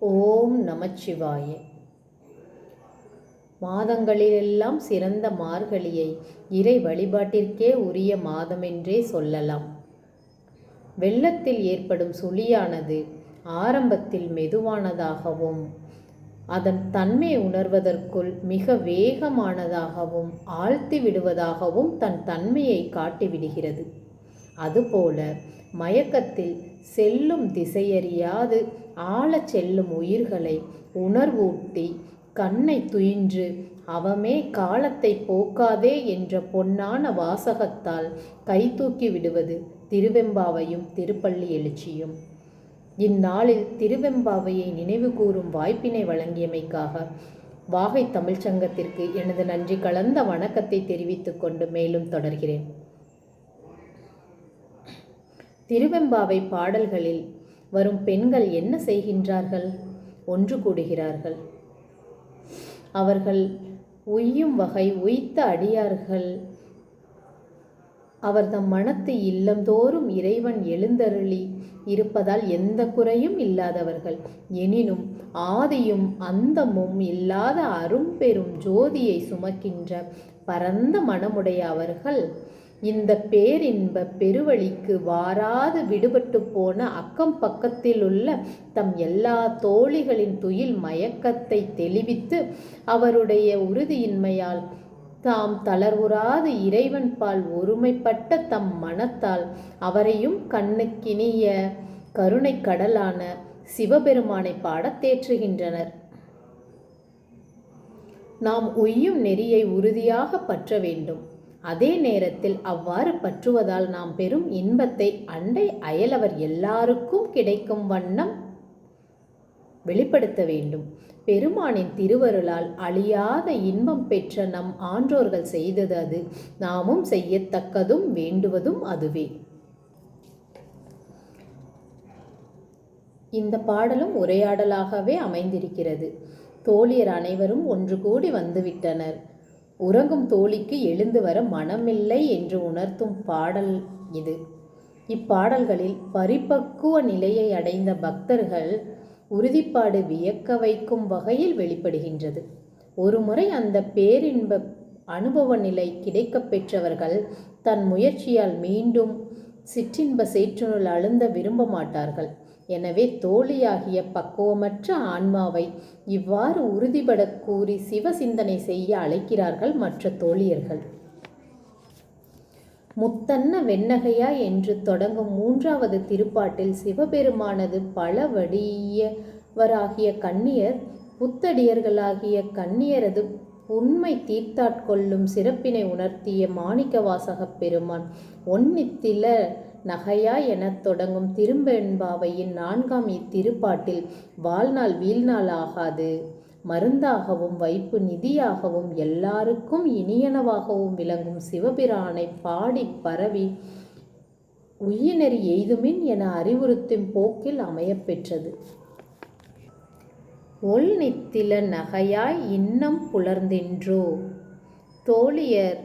ஓம் நமச்சிவாய. மாதங்களிலெல்லாம் சிறந்த மார்கழியை இறை வழிபாட்டிற்கே உரிய மாதமென்றே சொல்லலாம். வெள்ளத்தில் ஏற்படும் சுழியானது ஆரம்பத்தில் மெதுவானதாகவும் அதன் தன்மை உணர்வதற்குள் மிக வேகமானதாகவும் ஆழ்த்தி விடுவதாகவும் தன் தன்மையை காட்டிவிடுகிறது. அதுபோல மயக்கத்தில் செல்லும் திசையறியாது ஆழச் செல்லும் உயிர்களை உணர்வூட்டி கண்ணை துயின்று அவமே காலத்தை போக்காதே என்ற பொன்னான வாசகத்தால் கைதூக்கி விடுவது திருவெம்பாவையும் திருப்பள்ளி எழுச்சியும். இந்நாளில் திருவெம்பாவையை நினைவு கூறும் வாய்ப்பினை வழங்கியமைக்காக வாகை தமிழ்ச்சங்கத்திற்கு எனது நன்றி கலந்த வணக்கத்தை தெரிவித்துக் கொண்டு மேலும் தொடர்கிறேன். திருவெம்பாவை பாடல்களில் வரும் பெண்கள் என்ன செய்கின்றார்கள்? ஒன்று கூடுகிறார்கள். அவர்கள் உய்யும் வகை உய்த்த அடியார்கள். அவர்தம் மனத்து இல்லந்தோறும் இறைவன் எழுந்தருளி இருப்பதால் எந்த குறையும் இல்லாதவர்கள். எனினும் ஆதியும் அந்தமும் இல்லாத அரும்பெரும் ஜோதியை சுமக்கின்ற பரந்த மனமுடைய அவர்கள் இந்த பேரின்ப பெருவழிக்கு வாராது விடுபட்டு போன அக்கம் பக்கத்தில் உள்ள தம் எல்லா தோழிகளின் துயில் மயக்கத்தை தெளிவித்து அவருடைய உறுதியின்மையால் தாம் தளர்வுறாது இறைவன் பால் ஒருமைப்பட்ட தம் மனத்தால் அவரையும் கண்ணுக்கினிய கருணை கடலான சிவபெருமானை பாடத் தேற்றுகின்றனர். நாம் உய்யும் நெறியை உறுதியாக பற்ற வேண்டும். அதே நேரத்தில் அவ்வாறு பற்றுவதால் நாம் பெறும் இன்பத்தை அண்டை அயலவர் எல்லாருக்கும் கிடைக்கும் வண்ணம் வெளிப்படுத்த வேண்டும். பெருமானின் திருவருளால் அழியாத இன்பம் பெற்ற நம் ஆன்றோர்கள் செய்தது அது. நாமும் செய்யத்தக்கதும் வேண்டுவதும் அதுவே. இந்த பாடலும் உரையாடலாகவே அமைந்திருக்கிறது. தோழியர் அனைவரும் ஒன்று கூடி வந்துவிட்டனர். உறங்கும் தோழிக்கு எழுந்து வர மனமில்லை என்று உணர்த்தும் பாடல் இது. இப்பாடல்களில் பரிபக்குவ நிலையை அடைந்த பக்தர்கள் உறுதிப்பாடு வியக்க வைக்கும் வகையில் வெளிப்படுகின்றது. ஒருமுறை அந்த பேரின்ப அனுபவ நிலை கிடைக்கப் பெற்றவர்கள் தன் முயற்சியால் மீண்டும் சிற்றின்ப சேற்றுனுள் அழுந்த விரும்ப மாட்டார்கள். எனவே தோழியாகிய பக்குவமற்ற ஆன்மாவை இவ்வாறு உறுதிபட கூறி சிவ சிந்தனை செய்ய அழைக்கிறார்கள் மற்ற தோழியர்கள். முத்தன்ன வெண்ணகையா என்று தொடங்கும் 3வது திருப்பாட்டில் சிவபெருமானது பல வடியவராகிய கன்னியர் புத்தடியர்களாகிய கன்னியரது உண்மை தீர்த்தாட்கொள்ளும் சிறப்பினை உணர்த்திய மாணிக்க வாசகப் பெருமான் ஒன்னித்தில நகையாய் எனத் தொடங்கும் திருவெம்பாவையின் 4ஆம் இத்திருப்பாட்டில் வாழ்நாள் வீழ்நாள் ஆகாது மருந்தாகவும் வைப்பு நிதியாகவும் எல்லாருக்கும் இனியனவாகவும் விளங்கும் சிவபிரானை பாடி பரவி உய்யநெறி எய்துமின் என அறிவுறுத்தும் போக்கில் அமையப்பெற்றது. ஒள் நித்தில நகையாய் இன்னம் புலர்ந்தின்றோ. தோழியர்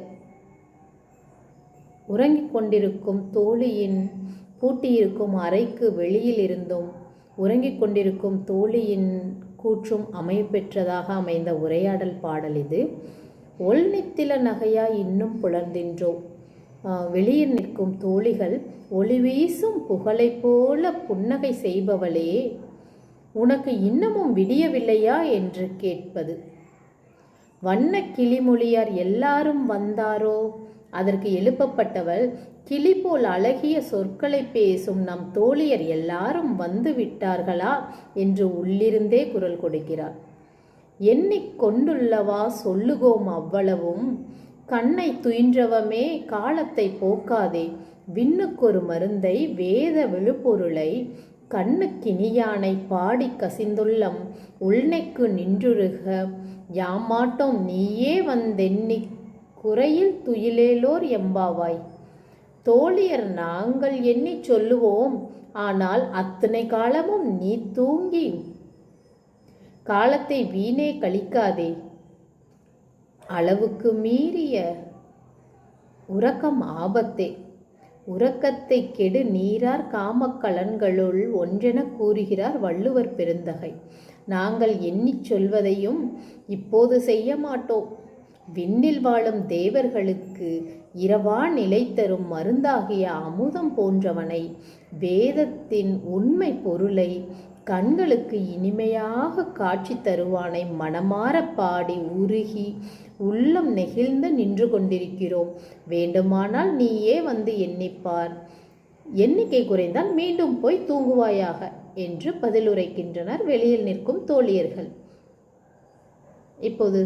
உறங்கிக் கொண்டிருக்கும் தோழியின் பூட்டியிருக்கும் அறைக்கு வெளியில் இருந்தும் உறங்கிக் கொண்டிருக்கும் தோழியின் கூற்றும் அமையப்பெற்றதாக அமைந்த உரையாடல் பாடல் இது. ஒள் நித்தில நகையாய் இன்னும் புலர்ந்தின்றோ. வெளியில் நிற்கும் தோழிகள் ஒளி வீசும் புகழை போல புன்னகை செய்பவளே, உனக்கு இன்னமும் விடியவில்லையா என்று கேட்பது. வண்ண கிளிமொழியார் எல்லாரும் வந்தாரோ. அதற்கு எழுப்பப்பட்டவள், கிளி போல் அழகிய சொற்களை பேசும் நம் தோழியர் எல்லாரும் வந்து விட்டார்களா என்று உள்ளிருந்தே குரல் கொடுக்கிறார். எண்ணிக்கொண்டுள்ளவா சொல்லுகோம் அவ்வளவும், கண்ணை துயின்றவமே காலத்தை போக்காதே, விண்ணுக்கொரு மருந்தை வேத விழுப்பொருளை கண்ணுக்கினியானை பாடி கசிந்துள்ளம் உள்நெக்கு நின்றுருக யாமாட்டோம் நீயே வந்தெண்ணி குறையில் துயிலேலோர் எம்பாவாய். தோழியர் நாங்கள் எண்ணி சொல்லுவோம், ஆனால் அத்தனை காலமும் நீ தூங்கி காலத்தை வீணே கழிக்காதே. அளவுக்கு மீறிய உறக்கம் ஆபத்தே. உறக்கத்தை கெடு நீரார் காமக்கலன்களுள் ஒன்றென கூறுகிறார் வள்ளுவர் பெருந்தகை. நாங்கள் எண்ணிச் சொல்வதையும் இப்போது செய்ய மாட்டோம். விண்ணில் வாழும் தேவர்களுக்கு இரவா நிலை தரும் மருந்தாகிய அமுதம் போன்றவனை, வேதத்தின் உண்மை பொருளை கண்களுக்கு இனிமையாக காட்சி தருவானை மனமாற பாடி உருகி உள்ளம் நெகிழ்ந்து நின்று கொண்டிருக்கிறோம். வேண்டுமானால் நீயே வந்து எண்ணிப்பார். எண்ணிக்கை குறைந்தால் மீண்டும் போய் தூங்குவாயாக என்று பதிலுரைக்கின்றனர் வெளியில் நிற்கும் தோழியர்கள். இப்போது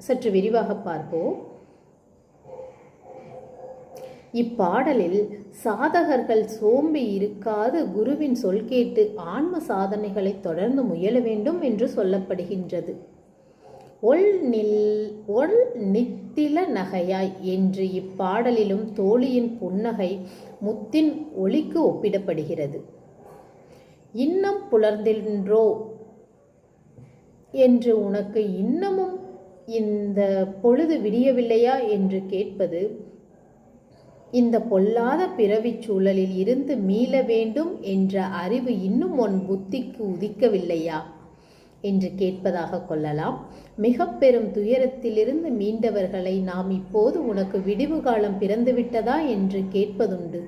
சற்று விரிவாக பார்ப்போம். இப்பாடலில் சாதகர்கள் சோம்பி இருக்காது குருவின் சொல் கேட்டு ஆன்ம சாதனைகளை தொடர்ந்து முயல வேண்டும் என்று சொல்லப்படுகின்றது. ஒள் நித்தில நகையாய் என்று இப்பாடலிலும் தோழியின் புன்னகை முத்தின் ஒளிக்கு ஒப்பிடப்படுகிறது. இன்னம் புலர்ந்தின்றோ என்று உனக்கு இன்னமும் இந்த பொழுது விடியவில்லையா என்று கேட்பது, இந்த பொல்லாத பிறவிச் சூழலில் இருந்து மீள வேண்டும் என்ற அறிவு இன்னும் உன் புத்திக்கு உதிக்கவில்லையா என்று கேட்பதாக கொள்ளலாம். மிக பெரும் துயரத்திலிருந்து மீண்டவர்களை நாம் இப்போது உனக்கு விடிவு காலம் பிறந்துவிட்டதா என்று கேட்பதுண்டு.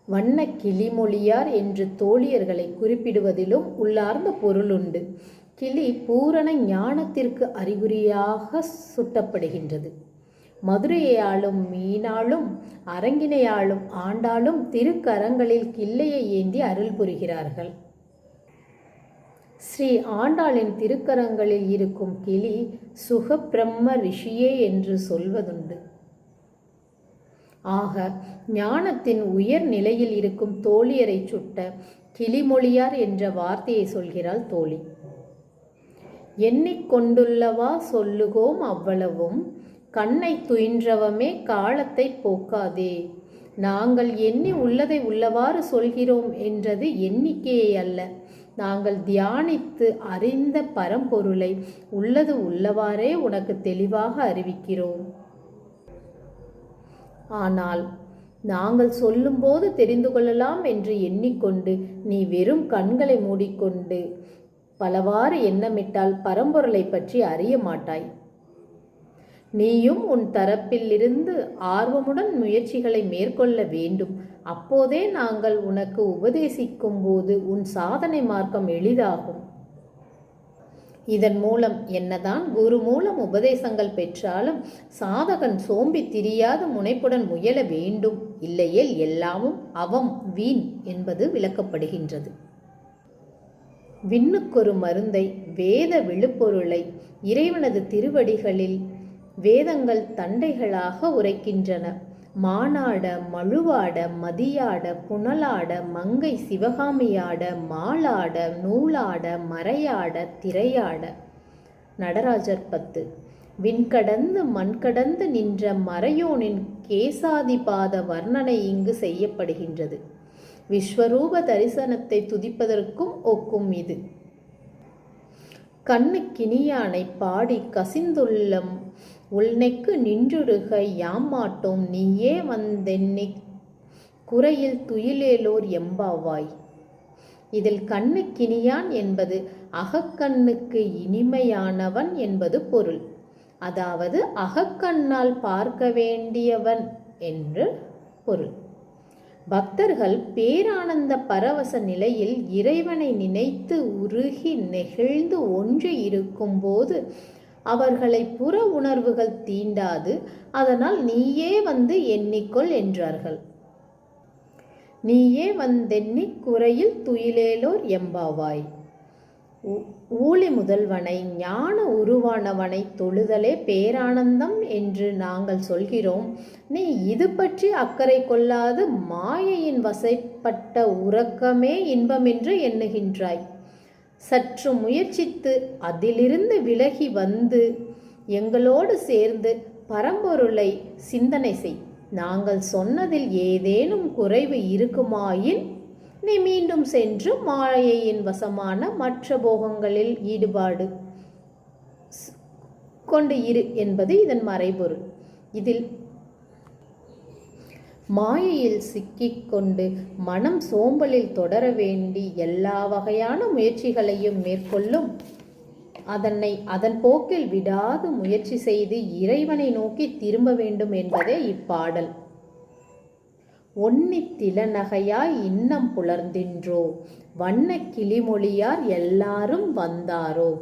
வண்ண கிளிமொழியார் என்று தோழியர்களை குறிப்பிடுவதிலும் உள்ளார்ந்த பொருளுண்டு. கிளி பூரண ஞானத்திற்கு அறிகுறியாக சுட்டப்படுகின்றது. மதுரையாலும் மீனாலும் அரங்கினையாலும் ஆண்டாலும் திருக்கரங்களில் கிள்ளையை ஏந்தி அருள் புரிகிறார்கள். ஸ்ரீ ஆண்டாளின் திருக்கரங்களில் இருக்கும் கிளி சுகபிரம்ம ரிஷியே என்று சொல்வதுண்டு. ஆக ஞானத்தின் உயர் நிலையில் இருக்கும் தோழியரை சுட்ட கிளிமொழியார் என்ற வார்த்தையை சொல்கிறாள் தோழி. எண்ணிக்கொண்டுள்ளவா சொல்லுகோம் அவ்வளவும், கண்ணை துயின்றவமே காலத்தை போக்காதே. நாங்கள் எண்ணி உள்ளதை உள்ளவாறு சொல்கிறோம் என்றது எண்ணிக்கையை அல்ல, நாங்கள் தியானித்து அறிந்த பரம்பொருளை உள்ளது உள்ளவாறே உனக்கு தெளிவாக அறிவிக்கிறோம். ஆனால் நாங்கள் சொல்லும்போது தெரிந்து கொள்ளலாம் என்று எண்ணிக்கொண்டு நீ வெறும் கண்களை மூடிக்கொண்டு பலவாறு எண்ணமிட்டால் பரம்பொருளை பற்றி அறிய மாட்டாய். நீயும் உன் தரப்பிலிருந்து ஆர்வமுடன் முயற்சிகளை மேற்கொள்ள வேண்டும். அப்போதே நாங்கள் உனக்கு உபதேசிக்கும் போது உன் சாதனை மார்க்கம் எளிதாகும். இதன் மூலம் என்னதான் குரு மூலம் உபதேசங்கள் பெற்றாலும் சாதகன் சோம்பி திரியாத முனைப்புடன் முயல வேண்டும். இல்லையேல் எல்லாமும் அவம் வீண் என்பது விளக்கப்படுகின்றது. விண்ணுக்கொரு மருந்தை வேத விழுப்பொருளை இறைவனது திருவடிகளில் வேதங்கள் தண்டைகளாக உரைக்கின்றன. மானாட மழுவாட மதியாட புனலாட மங்கை சிவகாமியாட மாலாட நூலாட மறையாட திரையாட. நடராஜர் 10. விண்கடந்து மண்கடந்து நின்ற மறையோனின் கேசாதிபாத வர்ணனை இங்கு செய்யப்படுகின்றது. விஸ்வரூப தரிசனத்தை துதிப்பதற்கும் ஒக்கும் இது. கண்ணுக்கினியானை பாடி கசிந்துள்ளம் உள்நெக்கு நின்றுருக யாம் மாட்டோம் நீயே வந்தென்னி குறையில் துயிலேலோர் எம்பாவாய். இதில் கண்ணுக்கினியான் என்பது அகக்கண்ணுக்கு இனிமையானவன் என்பது பொருள். அதாவது அகக்கண்ணால் பார்க்க வேண்டியவன் என்று பொருள். பக்தர்கள் பேரானந்த பரவச நிலையில் இறைவனை நினைத்து உருகி நெகிழ்ந்து ஒன்று இருக்கும்போது அவர்களை புற உணர்வுகள் தீண்டாது. அதனால் நீயே வந்து எண்ணிக்கொள் என்றார்கள். நீயே வந்தெண்ணி குறையில் துயிலேலோர் எம்பாவாய். ஊழி முதல்வனை ஞான உருவானவனை தொழுதலே பேரானந்தம் என்று நாங்கள் சொல்கிறோம். நீ இது பற்றி அக்கறை கொள்ளாது மாயையின் வசைப்பட்ட உறக்கமே இன்பமென்று எண்ணுகின்றாய். சற்று முயற்சித்து அதிலிருந்து விலகி வந்து எங்களோடு சேர்ந்து பரம்பொருளை சிந்தனை செய். நாங்கள் சொன்னதில் ஏதேனும் குறைவு இருக்குமாயின் நீ மீண்டும் சென்று மாயையின் வசமான மற்ற போகங்களில் ஈடுபாடு கொண்டு இரு என்பது இதன் மறைபொருள். இதில் மாயையில் சிக்கிக்கொண்டு மனம் சோம்பலில் தொடர வேண்டி எல்லா வகையான முயற்சிகளையும் மேற்கொள்ளும். அதன் போக்கில் விடாது முயற்சி செய்து இறைவனை நோக்கி திரும்ப வேண்டும் என்பதே இப்பாடல். ஒன்னித் திலநகையாய் இன்னம் புலர்ந்தின்றோ, வண்ண கிளிமொழியார் எல்லாரும் வந்தாரோ,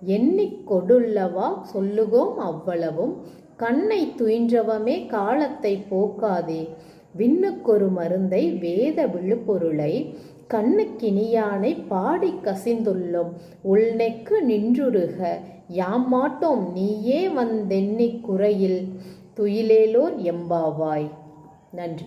எண்ணிக் கொடுள்ளவா சொல்லுகோம் அவ்வளவும், கண்ணை துயின்றவமே காலத்தை போக்காதே, விண்ணுக்கொரு மருந்தை வேத விழுப்பொருளை, கண்ணுக்கினியானை பாடி கசிந்துள்ளோம், உள்நெக்கு நின்றுருக யாம் மாட்டோம் நீயே வந்தெண்ணிக் குறையில் துயிலேலோர் எம்பாவாய். நன்றி.